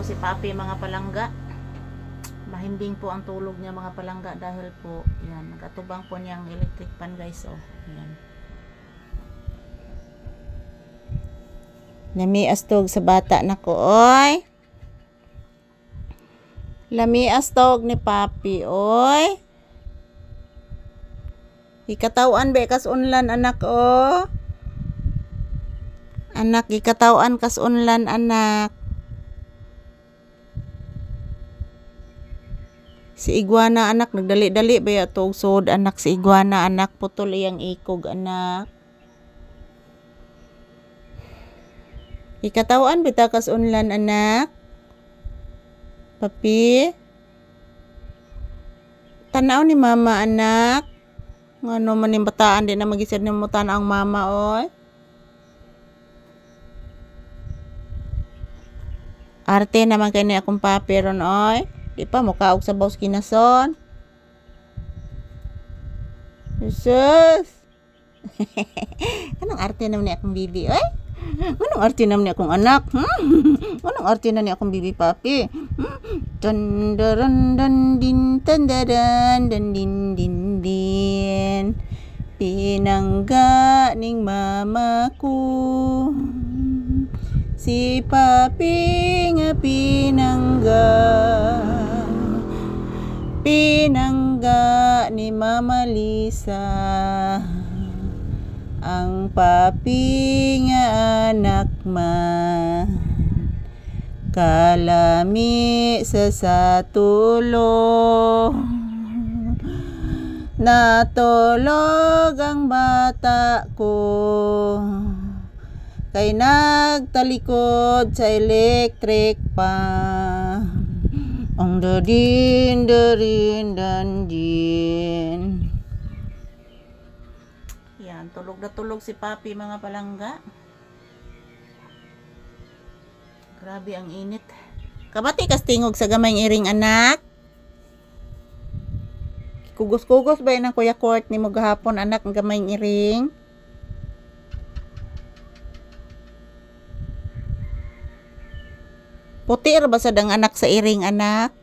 si Papi mga palangga. Mahimbing po ang tulog niya mga palangga dahil po yan, nagatubang po niyang electric fan guys. Oh, yan. Lami astog sa bata na ko, oy. Lami astog ni Papi, oy. Ikatawan be kas unlan anak, oh. Anak, ikatawan kas unlan anak. Si iguana anak nagdali-dali ba ya tog sod anak si iguana anak putol iyang ikog anak. Ikatawan bitaw kas unlan anak. Papi. Tanaw ni mama anak. Ngano man ning bataan di na magisad ni mo tanaw ang mama oy. Arte naman kay ni akong papi ron oy. Di pa mo kaog sa baws kinason. Jesus. Anong arte naman ni akong bibi, oy? Anong arte naman ni akong anak? Anong arte na ni akong bibi, Papi? Tandaran dan din tandaran dan din din din. Pinangga ning mama ko. Si Papi nga pinangga. Pinangga ni Mama Lisa. Ang papi nga anak man. Kalami sa satulo. Natulog ang bata ko. Kay nagtalikod sa electric pan. Ang dadin dandin. Yan, tulog na tulog si Papi mga palangga. Grabe ang init. Kabati kas tingog sa gamayng iring anak. Kugos-kugos ba yun ang Kuya Court ni mo gahapon anak ang gamayng iring? Puti ra ba sad ang anak sa iring anak?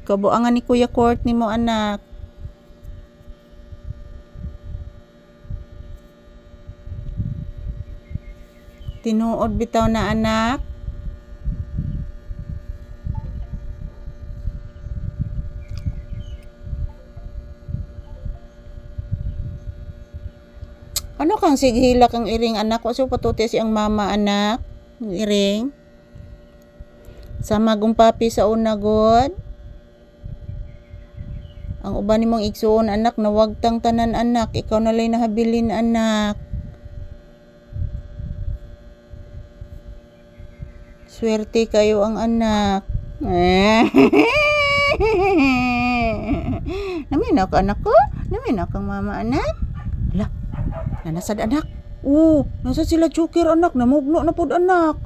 Kabuangan ni Kuya Court ni mo anak. Tinuod bitaw na anak. Ano kang sighilak ang iring anak? Waso patuti si ang mama anak. Iring. Sama gong Papi sa una god. Ang uban nimong igsuon anak na wag tang tanan anak. Ikaw na lay nahabilin anak. Swerte kayo ang anak. Naminaw ka anak ko? Naminaw kang mama anak? Hala. Nanasad anak. Nasa sila Joker anak. Namugno na pod anak.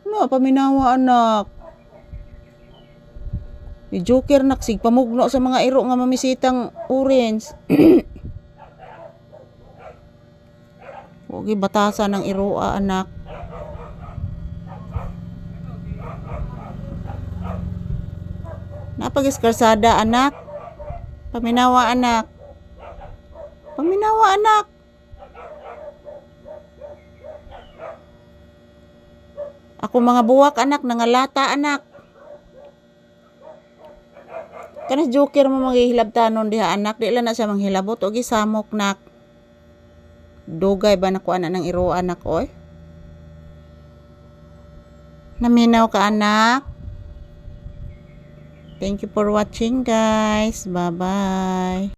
Paminawa anak. Ni Joker naksig pamugno sa mga iro nga mamisitang orange. Huwag batasan ng iroa anak. Napagiskarsada anak. Paminawa anak. Paminawa anak. Ako mga buwak anak, nangalata anak. Kanas Joker mo maghihilabtanon diha anak, di lang na siya manghilabot o gisamok nak. Dugay ba nakuha na ng iro anak oy? Naminaw ka anak. Thank you for watching guys. Bye bye.